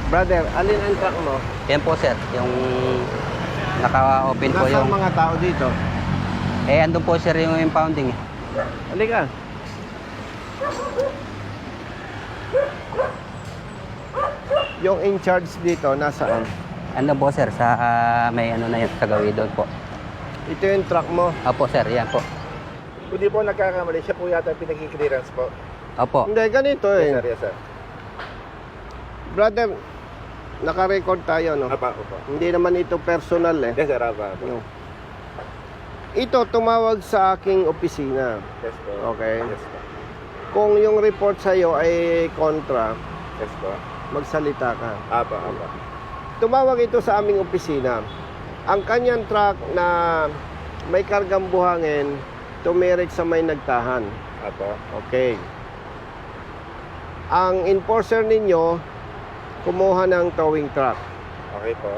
Brother, alin ang truck mo? Yan po sir, yung naka-open po Nasaan yung... mga tao dito? andun po sir yung impounding. Halika. Yung in charge dito, nasaan? Ano po sir, sa may ano na yan, sa gawin doon po. Ito yung truck mo. Opo sir, yan po. Hindi po nagkakamali, siya po yata pinag-clearance po. Opo. Hindi, ganito eh. Yes sir, yes sir. Brother, naka-record tayo, no? Apa, opo. Hindi naman ito personal eh. Yes sir, apa. No. Ito, tumawag sa aking opisina. Yes po. Okay. Yes po. Kung yung report sa'yo ay kontra, Yes po. magsalita ka. Apa, apa. Tumawag ito sa aming opisina. Ang kanyang truck na may kargang buhangin, tumirik sa may nagtahan. Apa. Okay. Ang enforcer ninyo, kumuha ng towing truck. Okay po.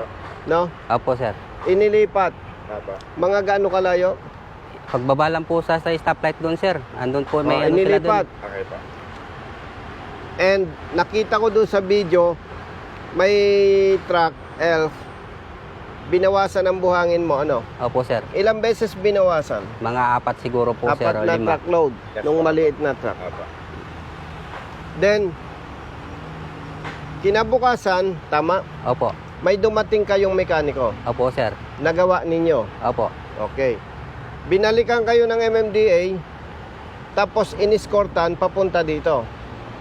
No? Opo sir. Inilipat. Apa. Mga gaano kalayo? Pagbaba lang po sa stoplight doon sir, andun po may ano sila inilipat. doon. Okay po. And nakita ko doon sa video, may truck, ELF, binawasan ang buhangin mo, ano? Opo sir. Ilang beses binawasan? Mga 4 siguro po sir, Apat o na 5. truckload, Yes, nung po. maliit na truck. Apa. Then, kinabukasan, tama, Opo. may dumating kayong mekaniko. Opo sir. Nagawa ninyo. Opo. Okay. Binalikan kayo ng MMDA, tapos iniskortan papunta dito.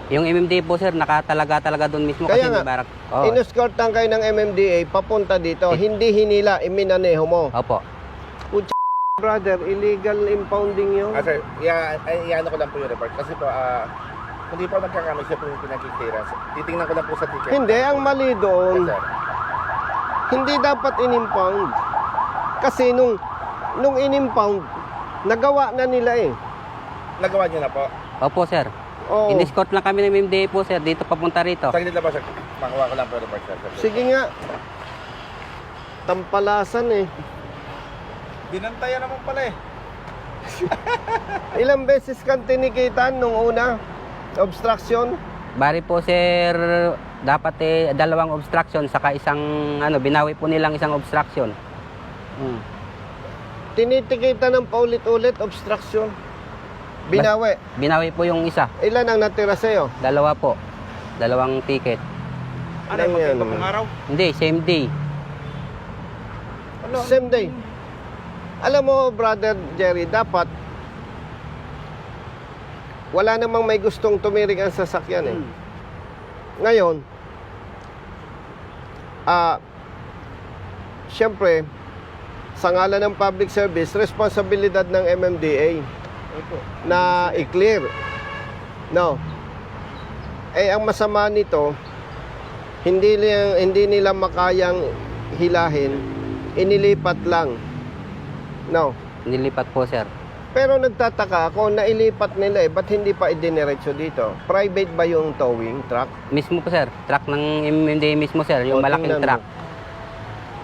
Yung MMD po sir, nakatalaga doon mismo Kaya kasi nga, may barak. Oo. Iniskortan kayo ng MMDA papunta dito. Hindi hinila, iminaneho mo. Opo. Brother, illegal impounding yun. Ah, sir, iano ko lang po yung report. Kasi po, hindi po nagkakamali, siya po yung pinag-clearance. Titingnan ko lang po sa ticket. Hindi, ang mali Yes doon, sir. hindi dapat inimpound. Kasi nung inimpound, nagawa na nila eh. Nagawa niyo na po. Opo sir. Oo. In-escort lang kami ng MMDA po sir, dito papunta rito. Saglit lang ba, sir? Makuha ko lang po yung report, sir. Sige nga. Tampalasan eh. Binantayan naman pala eh. Ilang beses kang tinikitan nung una? Obstruction? Bari po sir, dapat 2 obstruction saka isang binawi po nilang isang obstruction. Tinitikitan ng paulit-ulit, obstruction. Binawi. Binawi po yung isa. Ilan ang natira sa'yo? 2 po. 2 ticket. Ano yan? araw? Hindi, same day. Same day. Alam mo, brother Jerry, dapat wala namang may gustong tumirik ang sasakyan eh. Ngayon, siyempre, sa ngalan ng public service, responsibilidad ng MMDA na i-clear. No. Ang masama nito, hindi nila makayang hilahin, inilipat lang. No. Nilipat po sir. Pero nagtataka ako, nailipat nila ba't hindi pa idiniretso dito? Private ba yung towing truck? Mismo po sir, truck ng MMDA mismo sir, yung malaking tingnan truck. mo.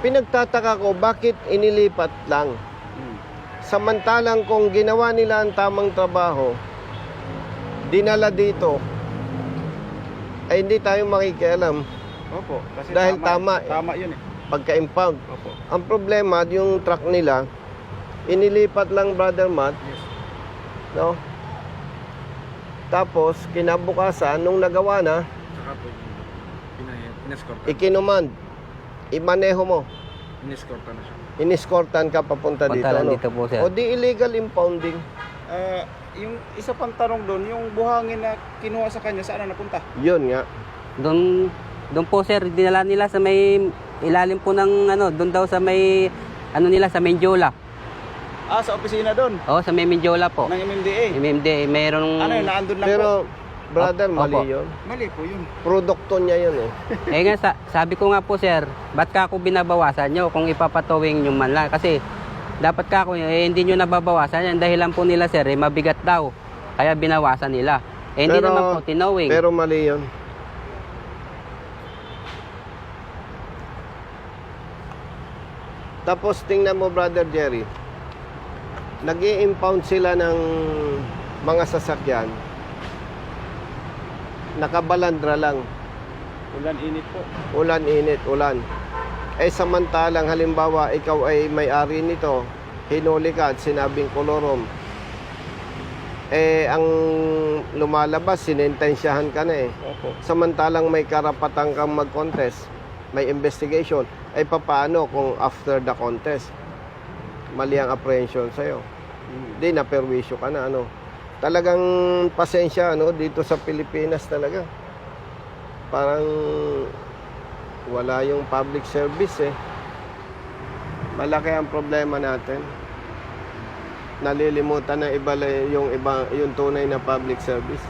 Pinagtataka ko, bakit inilipat lang? Samantalang kung ginawa nila ang tamang trabaho, dinala dito, ay hindi tayo makikialam Opo. Kasi dahil tama yun eh. pagka-impound. Opo. Ang problema, yung truck nila, inilipat lang, Brother Matt, no? Tapos, kinabukasan, nung nagawa na, Saka po, in-escort. ikinuman, imaneho mo, In-escort na siya. iniskortan ka papunta dito, Punta lang no? dito po sir. O di illegal impounding. Yung isa pang tanong doon, yung buhangin na kinuha sa kanya, saan na napunta? Yun nga. Doon po sir, dinala nila sa may ilalim po ng doon daw sa may nila sa Menjola. Sa opisina doon, Oh, sa may Menjola po. ng MMDA. MMDA, mayroong Ano yun, naandun lang po? Pero, brother, Opo. mali yun. Mali po yun. Produkto niya yun eh. nga sabi ko nga po sir, ba't ka ako binabawasan nyo kung ipapatowing nyo man lang? Kasi dapat ka ako, hindi nyo nababawasan yan. Dahilan po nila sir, mabigat daw. Kaya binawasan nila. Hindi naman po tinowing. Pero mali yun. Tapos tingnan mo, Brother Jerry, nag-i-impound sila ng mga sasakyan, nakabalandra lang. Ulan, init po. Ulan, init, ulan. Eh samantalang halimbawa ikaw ay may-ari nito, hinuli ka at sinabing kolorom. Eh ang lumalabas, sinintensyahan ka na eh. Opo. Samantalang may karapatan kang mag-contest, may investigation. Ay papaano kung after the contest, mali ang apprehension sa'yo? Hindi, naperwisyo ka na, ano. Talagang pasensya, ano, dito sa Pilipinas talaga. Parang wala yung public service eh. Malaki ang problema natin. Nalilimutan na yung tunay na public service.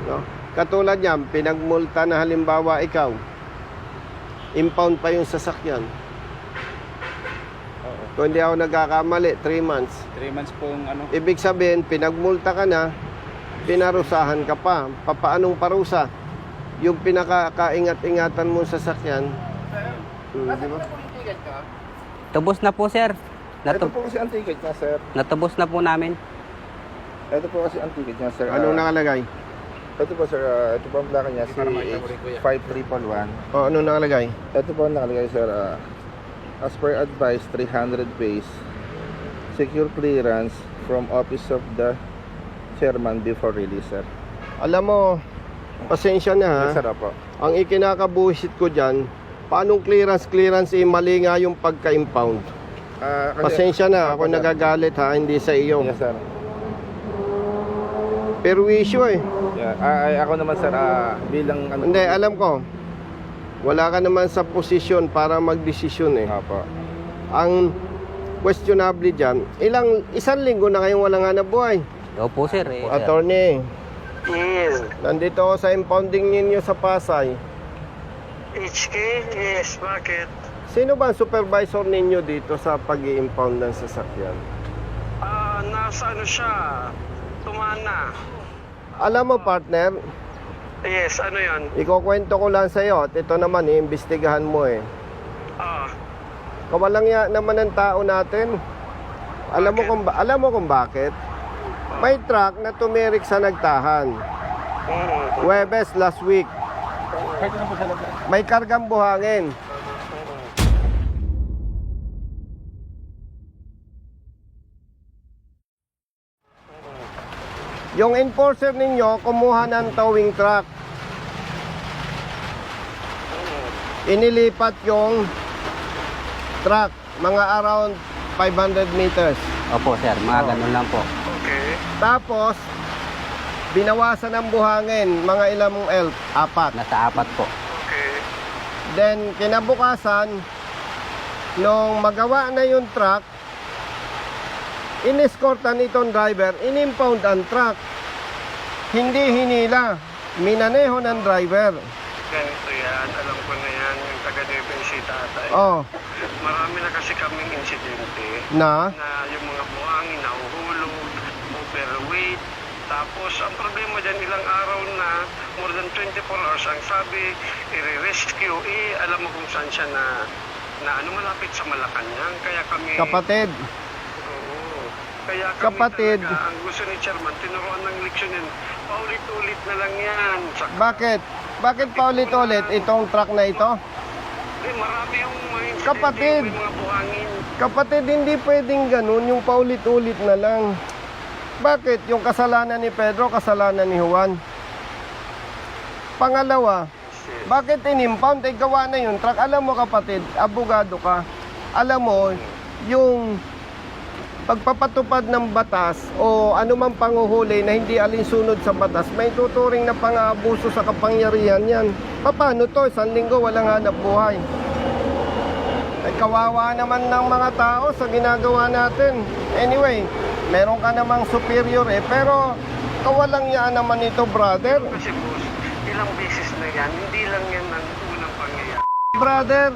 No? Katulad niyan, pinagmulta na halimbawa ikaw, impound pa yung sasakyan. Oo. Kung hindi ako nagkakamali, 3 months. 3 months po yung ano. Ibig sabihin, pinagmulta ka na, pinarusahan ka pa. Papaanong parusa? Yung pinakakaingat-ingatan mo sa sasakyan, di ba? Tubos na po, sir. Ito po kasi ang ticket niya, sir. Natubos na po namin. Ito po kasi ang ticket niya, sir. Anong nakalagay? Ito po, sir. Ito po ang plaka niya, CH5311. O, anong nakalagay? Ito po ang nakalagay, sir. As per advice, 300 base. Secure clearance from office of the chairman before release, sir. Alam mo, pasensya na ha. Yes, sir, po. Ang ikinakabuhisit ko dyan, paanong clearance, mali nga yung pagka-impound. Pasensya na, ako nagagalit ha, hindi sa iyo. Yes, sir. Perwisyo eh. Yeah. Ako naman, sir, bilang ano. Hindi, alam ko. Wala ka naman sa posisyon para magdesisyon eh. Opo. Ang questionable dyan, isang linggo na kayong walang hanap buhay. Opo, sir. Eh, sir. Attorney. Yes. Nandito ako sa impounding ninyo sa Pasay. HK? Yes, bakit? Sino ba ang supervisor ninyo dito sa pag-i-impound ng sasakyan? Nasa ano siya? Tumana. Alam mo partner, Yes, ano yan? ikukwento ko lang sa iyo at ito naman iimbestigahan mo eh. Kawalang ya naman ng tao natin. Alam mo kung bakit? May truck na tumirik sa Nagtahan. Huwebes last week. May kargang buhangin. Yung enforcer ninyo, kumuha ng towing truck. Inilipat yung truck, mga around 500 meters. Opo, sir. Mga ganun lang po. Okay. Tapos, binawasan ng buhangin, mga ilang elf, 4. Nasa 4 po. Okay. Then, kinabukasan, nung magawa na yung truck, inescortan itong driver, inimpound ang truck. Hindi hinila, minaneho ng driver. Ganito yan. Alam ko na yan. Yung taga-Devon City tatay. Oh, Marami na kasi kaming insidente na? na yung mga buhangin nahuhulog, overweight. Tapos, ang problema dyan, ilang araw na, more than 24 hours, ang sabi, i-rescue, alam mo kung saan siya na malapit sa Malacanang. Kaya kami... Kapatid, Oo. Kaya kami Kapatid. talaga, ang gusto ni Chairman, tinuruan ng leksyon yun. Paulit-ulit na lang yan. bakit? Bakit paulit-ulit itong truck na ito? Marami yung mga insidente, Kapatid. may mga buhangin. Kapatid, hindi pwedeng ganun, yung paulit-ulit na lang. Bakit? Yung kasalanan ni Pedro, kasalanan ni Juan. Pangalawa, bakit inimpound? Gawa na yung truck. Alam mo kapatid, abogado ka. Alam mo, yung pagpapatupad ng batas o anumang panguhuli na hindi alinsunod sa batas, may tuturing na pang-aabuso sa kapangyarihan yan. Paano to? 1 linggo walang hanap buhay. Ay, kawawa naman ng mga tao sa ginagawa natin. Anyway, meron ka namang superior eh, pero kawalang yan naman ito, brother. Kasi boss, ilang beses na yan, hindi lang yan ang unang pangyayari. Brother,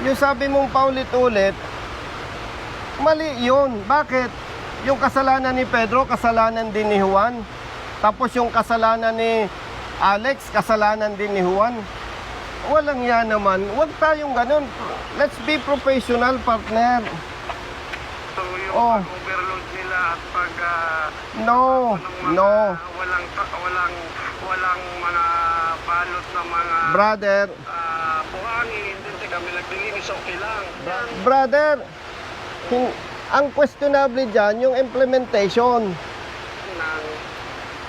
yung sabi mong paulit-ulit, mali yun. Bakit? Yung kasalanan ni Pedro, kasalanan din ni Juan. Tapos yung kasalanan ni Alex, kasalanan din ni Juan. Walang yan naman. Huwag tayong ganun. Let's be professional, partner. So yung Oh. overload nila at pag No, ng mga no. walang mga balot ng mga Brother, buhangin, hindi kami naglilinis, okay lang. brother, ang questionable dyan, yung implementation. Ng,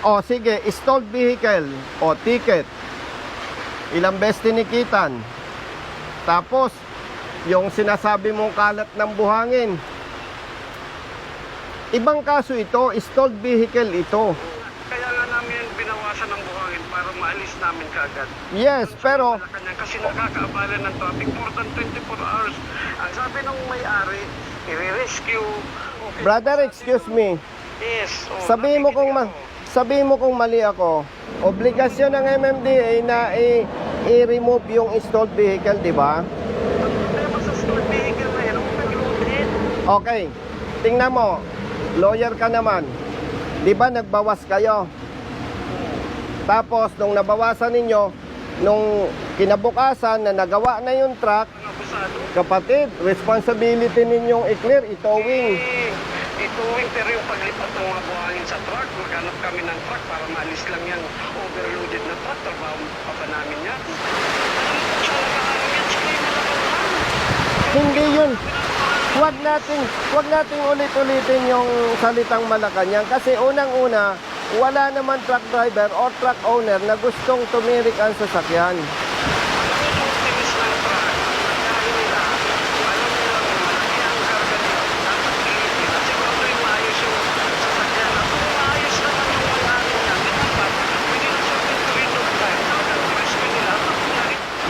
O sige, stalled vehicle o ticket. Ilang beses tinikitan. Tapos, yung sinasabi mong kalat ng buhangin. Ibang kaso ito, stalled vehicle ito. kaya nga namin binawasan ng buhangin para maalis namin kaagad. Yes, pero Malacanang kasi nakakaabala ng traffic more than 24 hours. Ang sabi ng may-ari, i-rescue. Okay, brother, excuse me. Yes. Sabihin mo kung mali ako. Obligasyon ng MMDA na i-remove yung stalled vehicle, di ba? Problema sa stored vehicle na yan, huwag nag-loaded. Okay. Tingnan mo. Lawyer ka naman. Di ba nagbawas kayo? Tapos nung nabawasan ninyo, nung kinabukasan na nagawa na yung truck, Ang abusado. kapatid, responsibility ninyong i-clear, itowing. Ituwing pero yung paglipat ng mga buhangin sa truck, maghanap kami ng truck para maalis lang yan. Overloaded na truck, trabaho pa ba namin yan? Siya nag-aaral yan, siya yung nalakawan. Hindi yun. Huwag nating ulit-ulitin yung salitang Malacanang kasi unang-una, wala naman truck driver or truck owner na gustong tumirik ang sasakyan.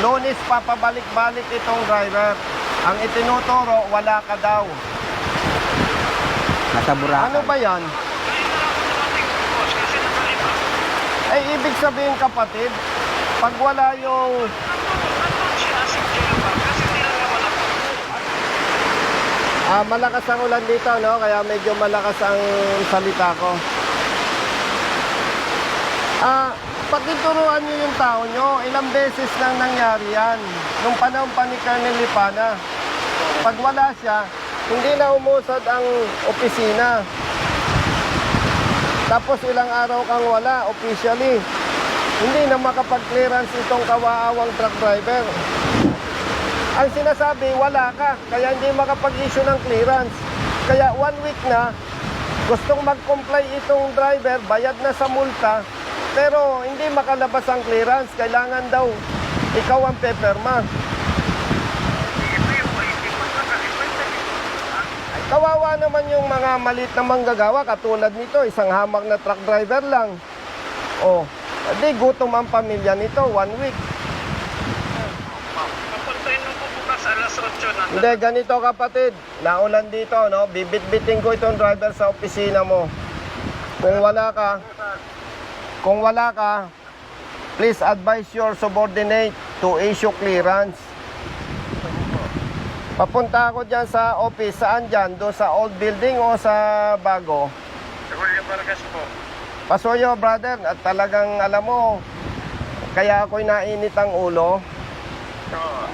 Lunes papabalik-balik itong driver. Ang itinuturo, wala ka daw. Nasa Boracay. Ano ba yan? Ay, ibig sabihin kapatid, pag wala yung... malakas ang ulan dito, no? Kaya medyo malakas ang salita ko. Pakituruan nyo yung tao nyo. Ilang beses nang nangyari yan. Nung panahon pa ni Colonel Lipana. Pag wala siya, hindi na umusad ang opisina. Tapos ilang araw kang wala, officially. Hindi na makapag-clearance itong kawaawang truck driver. Ang sinasabi, wala ka. Kaya hindi makapag-issue ng clearance. Kaya 1 week na, gustong mag-comply itong driver, bayad na sa multa, pero hindi makalabas ang clearance. Kailangan daw ikaw ang peperma. Kawawa naman yung mga maliit na manggagawa. Katulad nito, isang hamak na truck driver lang. Oh, di gutom ang pamilya nito 1 week. Papuntahin mo po bukas alas 8 na. Hindi, ganito kapatid. Naulan dito, no? Bibit-biting ko itong driver sa opisina mo. Kung wala ka, please advise your subordinate to issue clearance. Papunta ako dyan sa office. Saan dyan? Doon sa old building o sa bago? Sa Julio Vargas po. Pasuyo, brother. At talagang alam mo, kaya ako'y nainit ang ulo.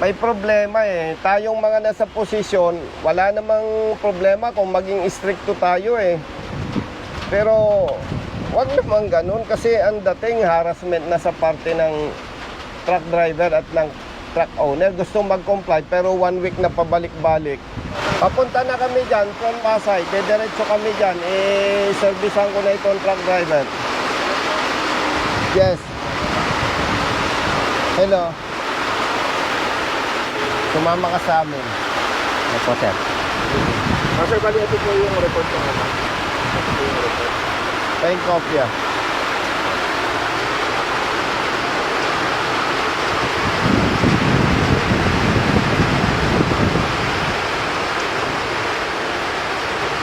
May problema eh. Tayong mga nasa posisyon, wala namang problema kung maging stricto tayo eh. Pero, wag naman ganun kasi ang dating harassment na sa parte ng truck driver at ng truck owner. Gusto mag-comply pero 1 week na pabalik-balik. Papunta na kami dyan from Pasay. Diretso kami dyan. Servicean ko na itong truck driver. Yes. Hello. Sumama ka sa amin. Opo, sir. Sir, bali ito po yung report ko naman. Ito po yung report. Paying kopya.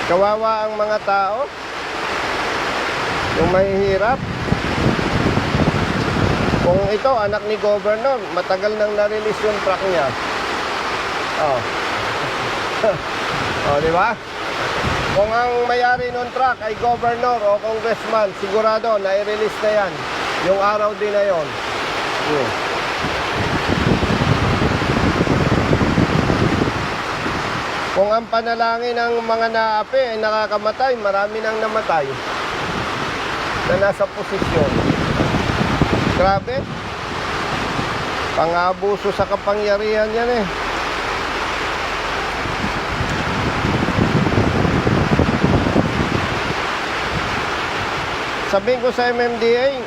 Kawawa ang mga tao. Yung mahihirap. Kung ito, anak ni Governor, matagal nang na-release yung truck niya. Oh. Oh, di ba? Kung ang may-ari ng truck ay governor o congressman, sigurado na i-release na yan. Yung araw din na yon. Kung ang panalangin ng mga naapi ay nakakamatay, marami nang namatay na nasa posisyon. Grabe. Pang-abuso sa kapangyarihan yan eh. Sabihin ko sa MMDA,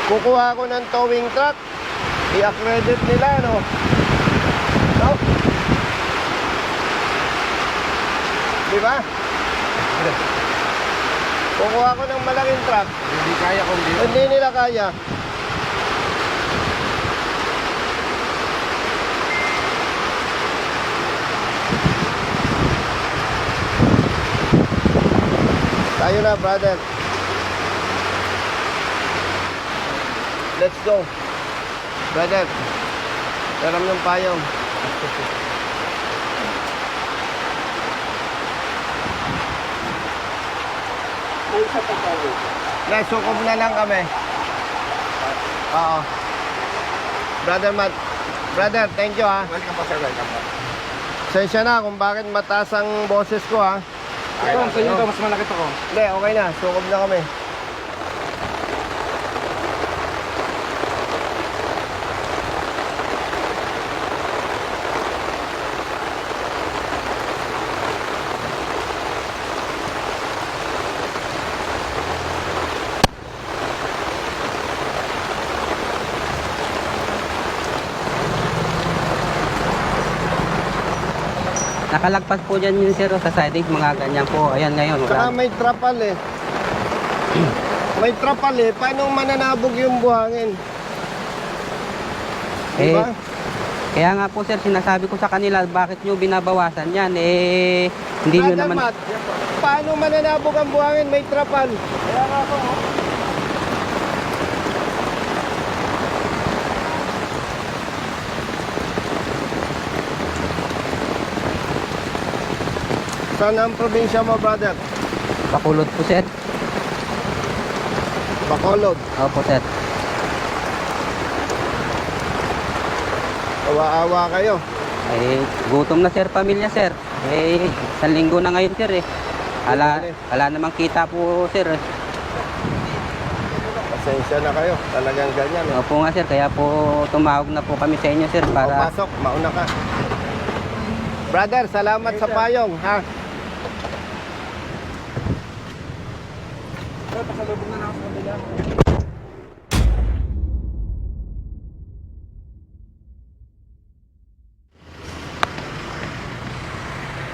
kukuha ko ng towing truck, i-accredit nila, no? No? Di ba? Kukuha ko ng malaking truck. Hindi kaya kung di. Hindi nila kaya. Tayo na, brother. Let's go. Brother, daram ng payong. Sukob na lang kami. Oo. Brother Matt. Brother, thank you ha. Welcome po, sir. Welcome po. Sensya na kung bakit mataas ang boses ko ha. Ito, sa inyo to, mas malaki to ko. Hindi, okay na. Sukob na kami. Nakalagpas po dyan yun sir sa siding, mga ganyan po. Ayan ngayon, Saka wala. may trapal eh. May trapal eh. Paano mananabog yung buhangin? Eh, Diba? kaya nga po sir, sinasabi ko sa kanila, bakit nyo binabawasan yan? Eh, hindi nyo Brother naman... Matt, paano mananabog ang buhangin? May trapal. Kaya nga po. Saan ang probinsya mo, brother? Bakulod po sir. Bacolod. Opo sir. Awa-awa kayo. Eh, gutom na sir, pamilya sir. Eh, isang linggo na ngayon sir eh. Ala namang kita po sir eh. Pasensya na kayo. Talagang ganyan eh. Opo nga sir, kaya po tumawag na po kami sa inyo sir para... Pasok, mauna ka. Brother, salamat sa payong, ha?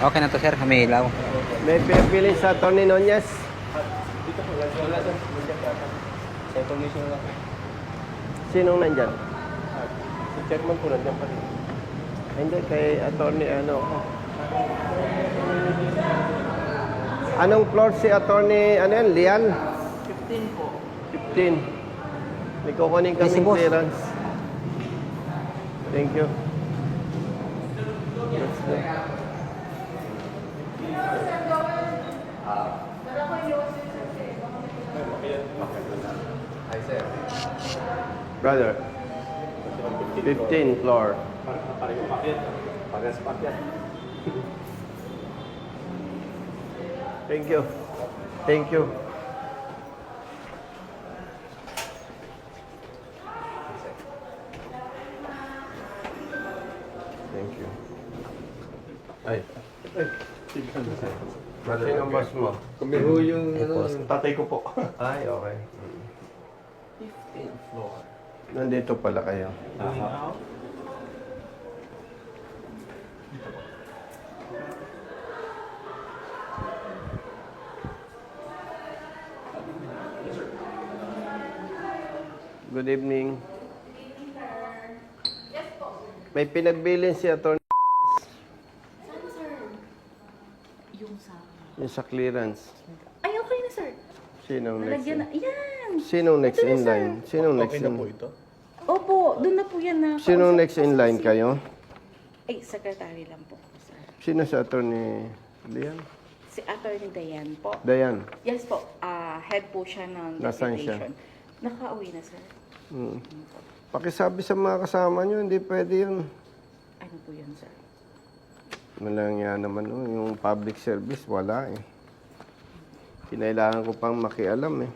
Okay na to sir, may ilaw. May pipili sa Tony Nunez. Sinong nandyan? Si chairman po nandyan pa rin. Hindi, kay attorney ano. Anong floor si attorney, ano yan, Lian? 15 po. 15. May kukunin Yes, kaming boss. clearance. Thank you. Let's go. Brother, 15 floor. Thank you. Thank you. Thank you. Ay. Brother, Sino ang boss mo? Kami ho yung Tatay ko po. Ay, okay. 15th floor. Nandito pala kayo. Good evening. May pinagbilin si Atty. Saan, sir? Yung sa... yung sa clearance. Ay, okay na, sir. Sinong next? Nalagyan na. Yan! Sinong next Ito na, in sir. line? Sinong next in? Opo, doon na po yan na. Sinong Kausap next ko in sa line si- kayo? Ay, secretary lang po, sir. Sino si Atty. Lian? Si Attorney Dayan po. Dayan. Yes po, head po siya ng Nasaan siya? deputation. Nakauwi na, sir. Hmm. Pakisabi sa mga kasama nyo, hindi pwede yun. Ano po yun, sir? Malang yan naman, oh, yung public service, wala eh. Kinailangan ko pang makialam eh.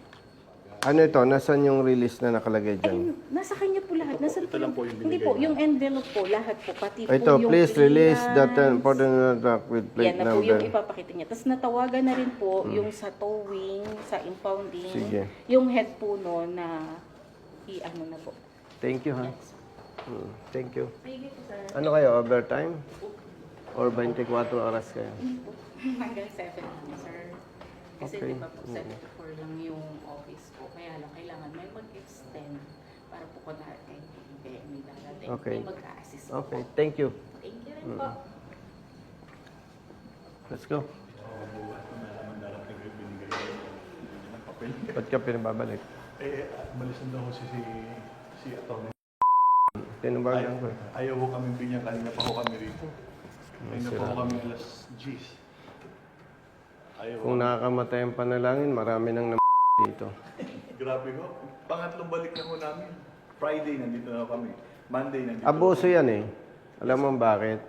Ano ito? Nasaan yung release na nakalagay dyan? Ayun, nasa kanya po lahat. Nasa ito lang po yung Hindi po, yung envelope po, lahat po. Pati Ito, po yung please release clearance. that important truck with plate Yan na po yung number. ipapakita niya. Tapos natawagan na rin po yung sa towing, sa impounding. Sige. Yung head po no na i-ano na po. Thank you, ha? Thank you. Sige po, sir. Ano kayo, overtime? Or 24 oras kayo? Hanggang 7 lang, sir. Kasi Okay. di ba po 7 to 4 lang yung office ko. Kaya lang kailangan may mag-extend para po ko na may darating. Okay. May mag-assist po. Okay, thank you. Thank you rin po. Let's go. Ba't ka pinababalik? Malisan daw ko si Atty. Tinabagan ko. Ayaw ko kami binyan, kanina pa ho kami rito. Kanina pa ho kami alas 10. Ayaw ko. Kung nakakamatay ang panalangin, marami nang dito. Grabe ho. Pangatlong balik na ho namin. Friday nandito na ho kami. Monday nandito. Abuso yan eh. Alam mo bakit?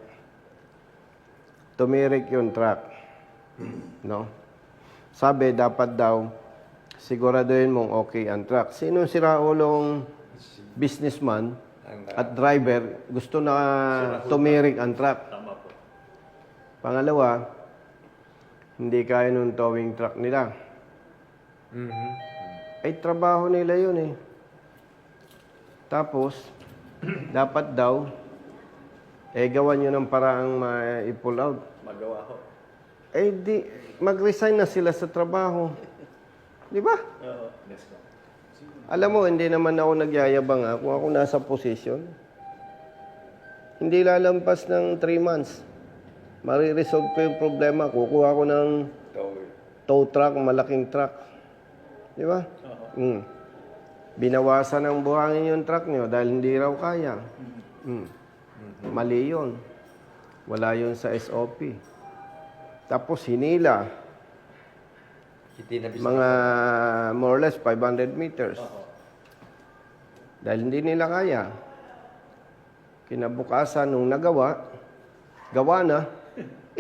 Tumirik yung truck. No? Sabi, dapat daw, siguraduhin mong okay ang truck. Sino si Raulong businessman at driver gusto na tumirik ang truck? Tama po. Pangalawa, hindi kaya nung towing truck nila. Ay, trabaho nila yun eh. Tapos, dapat daw, gawan nyo ng paraang ma-pull out. Magawa ho. Di, mag-resign na sila sa trabaho. Di ba? Oo. Let's go. Alam mo, hindi naman ako nagyayabang ha. Kung ako nasa posisyon, hindi lalampas ng 3 months. Mariresolve ko yung problema. Kukuha ko ng tow truck, malaking truck. Di ba? Binawasan ng buhangin yung truck nyo dahil hindi raw kaya. Mali yun. Wala yun sa SOP. Tapos hinila. Mga more or less 500 meters. Dahil hindi nila kaya. Kinabukasan nung nagawa, gawa na,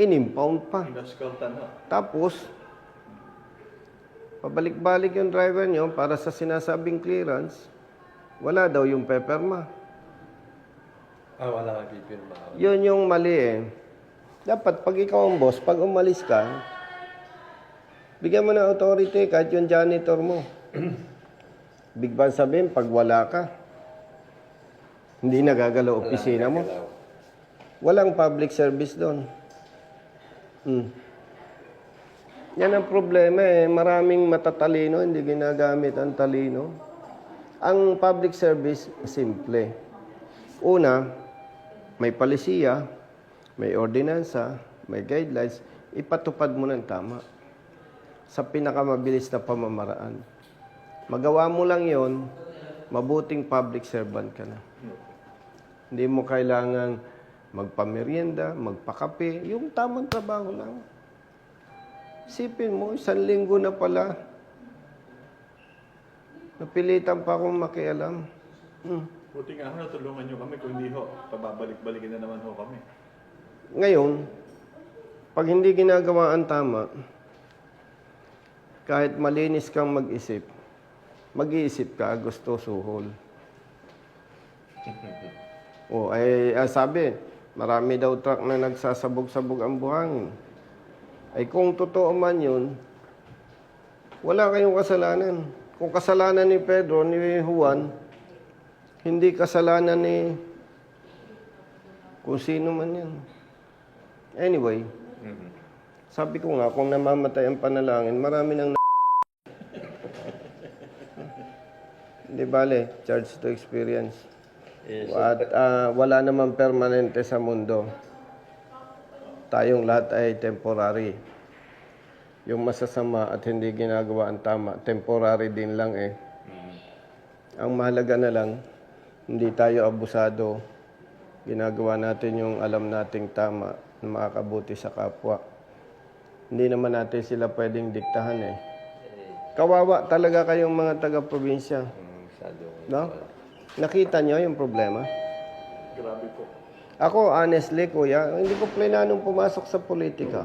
inimpound pa. Inaskaltan ho. Tapos, pabalik-balik yung driver nyo para sa sinasabing clearance, wala daw yung peperma. Wala kang pipirma. Yun yung mali eh. Dapat pag ikaw ang boss, pag umalis ka, bigyan mo ng authority kahit yung janitor mo. Bigban sabihin, pag wala ka, hindi nagagalaw opisina mo. Walang public service doon. Yan ang problema eh. Maraming matatalino, hindi ginagamit ang talino. Ang public service, simple. Una, may palisiya, may ordinansa, may guidelines, ipatupad mo ng tama sa pinakamabilis na pamamaraan. Magawa mo lang yon, mabuting public servant ka na. Hindi mo kailangan magpamerienda, magpakape, yung tamang trabaho lang. Isipin mo, 1 linggo na pala. Napilitan pa akong makialam. Buti nga ho, natulungan nyo kami. Kung hindi ho, pababalik-balikin na naman ho kami. Ngayon, pag hindi ginagawa ang tama, kahit malinis kang mag-isip, mag-iisip ka, gusto suhol. Sabi, marami daw truck na nagsasabog-sabog ang buhangin. Ay kung totoo man yun, wala kayong kasalanan. Kung kasalanan ni Pedro, ni Juan, hindi kasalanan ni kung sino man yan. Anyway, sabi ko nga, kung namamatay ang panalangin, marami nang hindi bale, charge to experience. At wala namang permanente sa mundo. Tayong lahat ay temporary. Yung masasama at hindi ginagawa ang tama, temporary din lang eh. Ang mahalaga na lang, hindi tayo abusado. Ginagawa natin yung alam nating tama na makakabuti sa kapwa. Hindi naman natin sila pwedeng diktahan eh. Kawawa talaga kayong mga taga-probinsya. No? Nakita nyo yung problema? Grabe po. Ako, honestly, kuya, hindi ko plananong pumasok sa politika.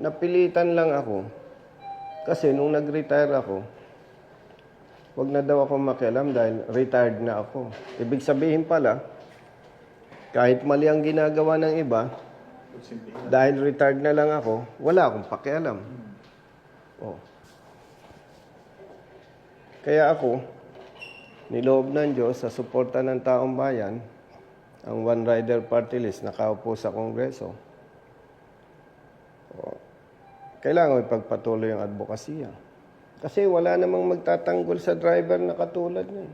Napilitan lang ako Kasi nung nag-retire ako, wag na daw ako makialam dahil retired na ako. Ibig sabihin pala, kahit mali ang ginagawa ng iba, dahil retired na lang ako, wala akong pakialam. Oh. Kaya ako, niloob ng Diyos sa suporta ng taong bayan, ang One Rider Party List nakaupo sa Kongreso. Oh. Kailangan ipagpatuloy ang advokasya. Kasi wala namang magtatanggol sa driver na katulad niya.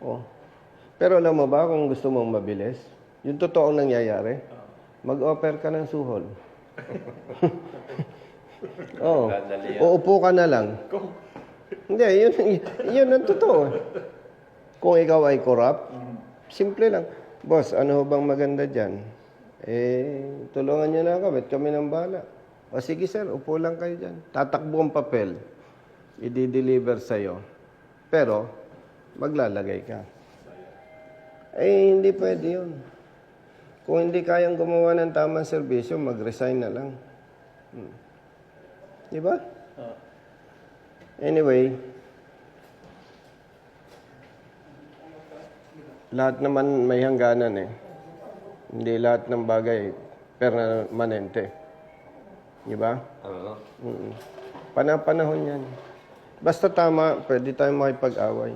Oh. Pero alam mo ba kung gusto mong mabilis? Yung totoong nangyayari, mag-offer ka ng suhol. Oh. Uupo ka na lang. Hindi, yun ang totoo. Kung ikaw ay corrupt, simple lang. Boss, ano bang maganda dyan? Tulungan niyo na kami at kami nang bahala. O sige sir, upo lang kayo dyan. Tatakbo ang papel. I-deliver sa'yo. Pero, maglalagay ka. Hindi pwede yun. Kung hindi kayang gumawa ng tamang serbisyo, mag-resign na lang. Diba? Anyway, lahat naman may hangganan eh. Hindi lahat ng bagay permanente. Diba? Panahon yan. Basta tama, pwede tayong makipag-away.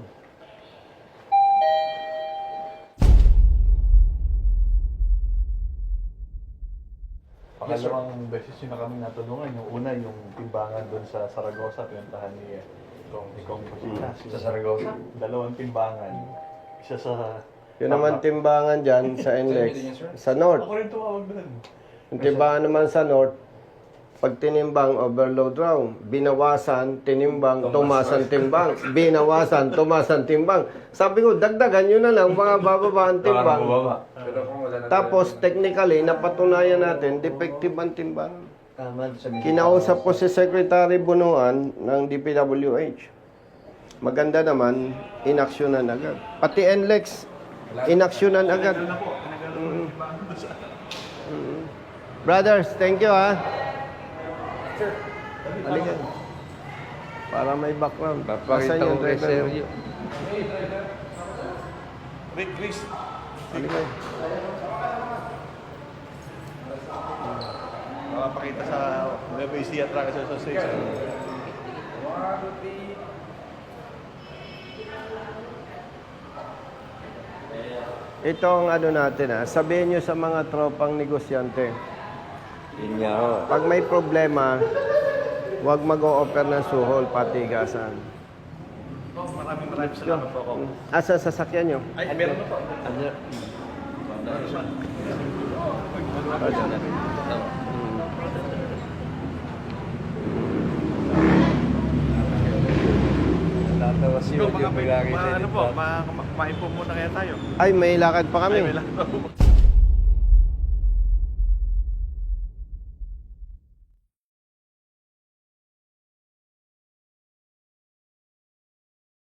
Pangalawang beses yun na kami natulungan. Yung una, yung timbangan doon sa Saragossa, pinuntahan ni Kong Pasitas. Sa Saragossa? Dalawang timbangan. Isa sa... Yun naman timbangan dyan sa NLEX. Sa North. Ako rin tumawag doon. Yung timbangan naman sa North, pag tinimbang, overload raw. Binawasan, tinimbang, tumasan timbang. Binawasan, tumasan timbang. Sabi ko, dagdagan nyo na lang, mga bababa ang timbang. Tapos, technically, napatunayan natin, defective ang timbang. Kinausap ko si Secretary Bunuan ng DPWH. Maganda naman, inaksyonan agad. Pati NLEX, inaksyonan agad. Brothers, thank you ha. Halika. Para may background. Papakita ko kay Sergio. Rick, Chris. Halika. Makapakita sa Nueva Ecija Truckers Association. Itong ano natin sabihin nyo sa mga tropang negosyante. Pag may problema, huwag mag-o-offer ng suhol, patigasan. Maraming salamat po ako. Asa sasakyan nyo? Ay, meron na po. Ano po, maipong muna kaya tayo. Ay, may lakad pa kami. Ay, may lang.